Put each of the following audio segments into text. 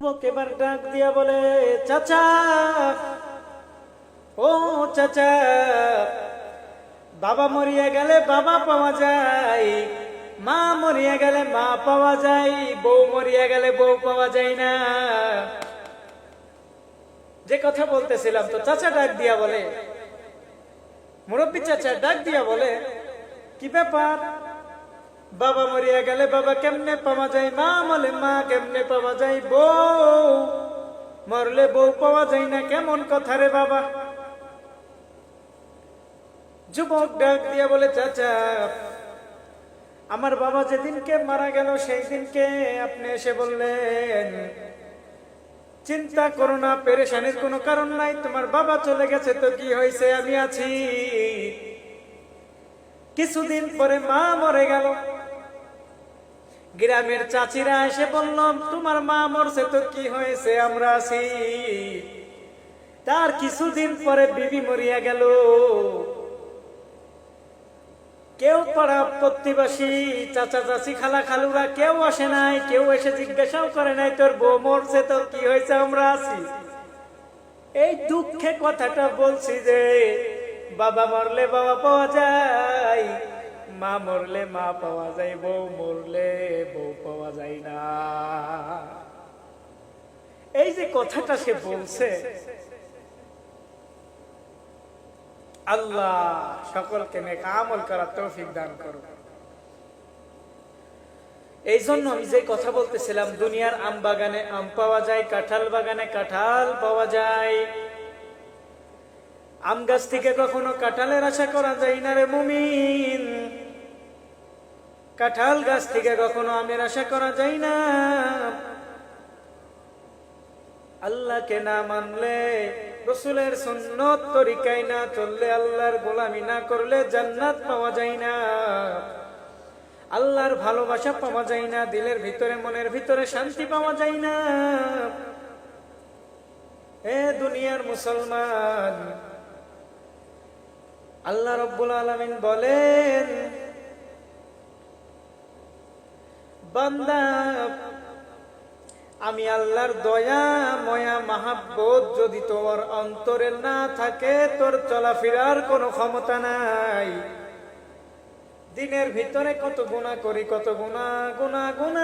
এবার ডাক দিয়া বলে, চাচা, ও চাচা, বাবা মরিয়া গেলে বাবা পাওয়া যায়, মা মরিয়া গেলে মা পাওয়া যায়, বউ মরিয়া গেলে বউ পাওয়া যায় না। যে কথা বলতেছিলাম, তো চাচা ডাক দিয়া বলে, মুরব্বী চাচা ডাক দিয়া বলে, কি ব্যাপার, বাবা মরিয়া গেলে বাবা কেমনে পাওয়া যায়, মা মলে মা কেমনে পাওয়া যায়, বউ মরলে বউ পাওয়া যায় না, কেমন কথা রে বাবা। যুবক ডাক দিয়া বলে, চাচা, আমার বাবা যেদিনকে মারা গেল সেই দিনকে আপনি এসে বললেন, চিন্তা করো না, পেরেশানির কোনো কারণ নাই, তোমার বাবা চলে গেছে তো কি হয়েছে, আমি আছি। কিছুদিন পরে মা মরে গেল, গ্রামের চাচিরা এসে বললাম, তোমার মা মরছে তো কি হয়েছে, আমরা আছি। তার কিছুদিন পরে বিবি মরিয়া গেল, কেউ পাড়া প্রতিবাসী চাচা চাচি খালা খালুরা কেউ আসে নাই, কেউ এসে জিজ্ঞাসাও করে নাই তোর বউ মরছে তো কি হয়েছে, আমরা আছি। এই দুঃখে কথাটা বলছি যে বাবা মরলে বাবা পাওয়া যায়, মা মরলে মা পাওয়া যায়, বউ মরলে বউ পাওয়া যায় না। এই যে কথাটা সে বলছে, আল্লাহ সকলকে নেক আমল করার তৌফিক দান করুন। এই জন্য আমি যে কথা বলতেছিলাম, দুনিয়ার আম বাগানে আম পাওয়া যায়, কাঁঠাল বাগানে কাঁঠাল পাওয়া যায়, আম গাছ থেকে কখনো কাঁঠালের আশা করা যায় না রে মুমিন, কাঁঠাল গাছ থেকে কখনো আমের আশা করা যায় না। আল্লাহকে না মানলে, রসুলের সুন্নত তরিকায় না চললে, আল্লাহর গোলামি না করলে জান্নাত পাওয়া যায় না, আল্লাহর ভালোবাসা পাওয়া যায় না, দিলের ভিতরে মনের ভিতরে শান্তি পাওয়া যায় না। এ দুনিয়ার মুসলমান, আল্লাহ রাব্বুল আলামিন বলেন, বান্দা, আমি আল্লাহর দয়া ময়া মাহাব্বত যদি তোর অন্তরে না থাকে, তোর চলাফেরার কোনো ক্ষমতা নাই। দিনের ভিতরে কত গুনাহ করি, কত গুনাহ,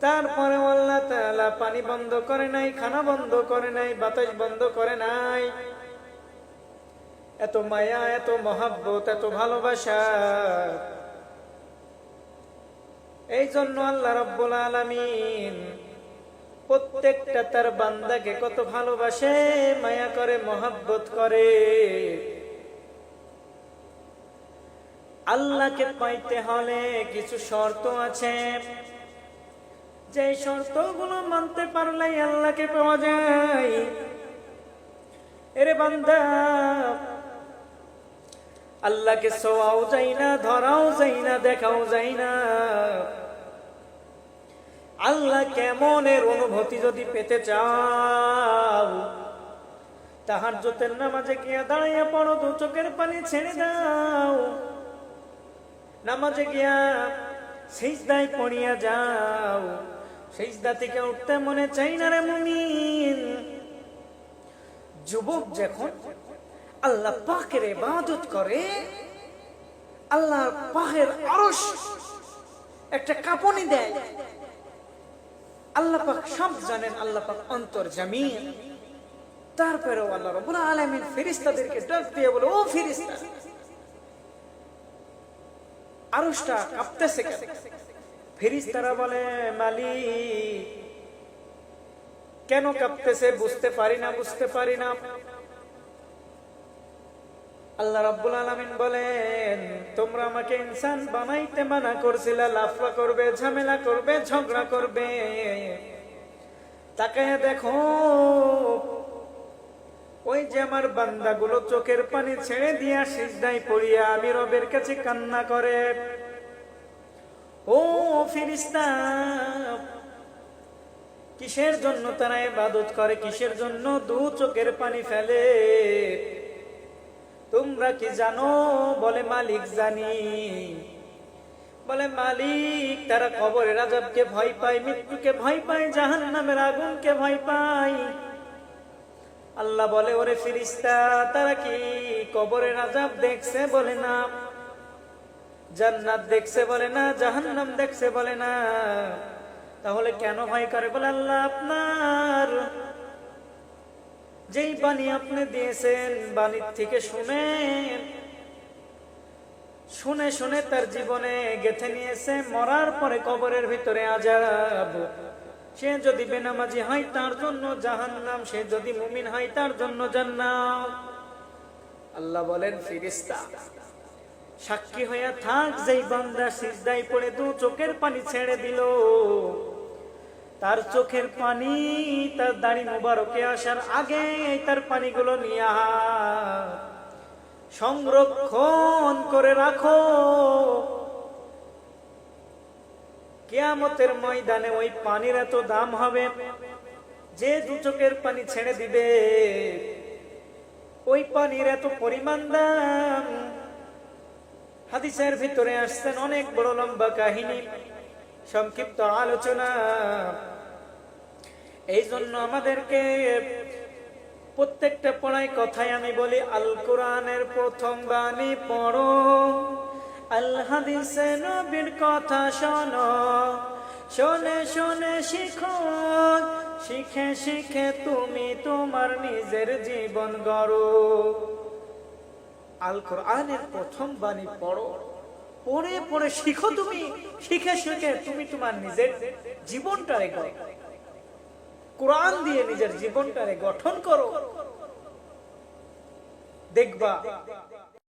তারপরে আল্লাহ তাআলা পানি বন্ধ করে নাই, খানা বন্ধ করে নাই, বাতাস বন্ধ করে নাই। এত মায়া, এত মহাব্বত, এত ভালোবাসা। এই জন্য আল্লাহ রাব্বুল আলামিন প্রত্যেকটা তার বান্দাকে কত ভালোবাসে, মায়া করে, মহাব্বত করে। আল্লাহকে পাইতে হলে কিছু শর্ত আছে, যে শর্তগুলো মানতে পারলে আল্লাহকে পাওয়া যায়। এরে বান্দা, আল্লাহকে ছোঁয়াও যায় না, ধরাও যায় না, দেখাও যায় না। আল্লাহ কেমন এর অনুভূতি যদি পেতে চাও, তাহাজ্জুদের নামাজে গিয়া দাঁড়াইয়া পড়ো, দু চোখের পানি ছেড়ে দাও, নামাজে গিয়া সিজদায় পড়িয়া যাও, সিজদা থেকে উঠতে মনে চাই না রে মুমিন। যুবক যখন আল্লাহ পাকের ইবাদত করে, আল্লাহ পাকের আরশ একটা কাঁপুনি দেয়। আল্লাহ পাক সব জানেন, আল্লাহ পাক অন্তর্যামী। তারপরেও আল্লাহ রাব্বুল আলামিন ফেরেশতাদেরকে ডাক দিয়ে বলে, ও ফেরেশতা, আরশটা কাঁপতেছে কেন? ফেরেশতারা বলে, মালিক, কেন কাঁপতেছে বুঝতে পারি না। আল্লাহ রাব্বুল আলামিন বলেন, তোমরা আমাকে ইনসান বানাইতে মানা করছিলে, লাফা করবে, ঝামেলা করবে, ঝগড়া করবে। তাকায়া দেখো, ওই যে আমার বান্দাগুলো চোখের পানি ছেড়ে দিয়া সিজদায় পড়িয়া আমি রবের কাছে কান্না করে। ও ফেরেশতা, কিসের জন্য তারা ইবাদত করে, কিসের জন্য দু চোখের পানি ফেলে? তোমরা কি জানো? বলে, মালিক জানি। বলে মালিক, তারা কবরের আযাবকে ভয় পায়, মৃত্যুকে ভয় পায়, জাহান্নামের আগুনকে ভয় পায়। আল্লাহ বলে, ওরে ফেরেশতা, তারা কি কবরের আযাব দেখছে? বলে না। জান্নাত দেখছে? বলে না। জাহান্নাম দেখছে? বলে না। তাহলে কেন ভয় করে? বলে আল্লাহ, আপনার যেই বাণী আপনি দিয়েছেন, বাণীর থেকে শুনে শুনে তার জীবনে গেঁথে নিয়েছে, মরার পরে কবরের ভিতরে আযাব। সে যদি বেনামাজি হয় তার জন্য জাহান্নাম, সে যদি মুমিন হয় তার জন্য জান্নাত। আল্লাহ বলেন, ফেরেশতা সাক্ষী হইয়া থাক, যেই বান্দা সিজদায় পড়ে দু চোখের পানি ছেড়ে দিল, তার চোখের পানি তার দাড়ি মুবারকে আসার আগে তার পানিগুলো নিয়ে সংরক্ষণ করে রাখো। কিয়ামতের ময়দানে ওই পানির এত দাম হবে, যে দু চোখের পানি ছেড়ে দিবে ওই পানির এত পরিমাণ দাম। হাদিসের ভিতরে আসছেন, অনেক বড় লম্বা কাহিনী, সংক্ষিপ্ত আলোচনা। এই জন্য আমাদেরকে প্রত্যেকটা পড়ায় কথায় আমি বলি, আল কোরআনের প্রথম বাণী পড়ো, আল হাদিসে নবীর কথা শোনো, শোনে শোনে শিখো, শিখে শিখে তুমি তোমার নিজের জীবন গড়ো। আল কোরআনের প্রথম বাণী পড়ো, পড়ে পড়ে শিখো, তুমি শিখে শিখে তুমি তোমার নিজের জীবনটারে গড়ো। কোরআন দিয়ে নিজের জীবনটারে গঠন করো, দেখবা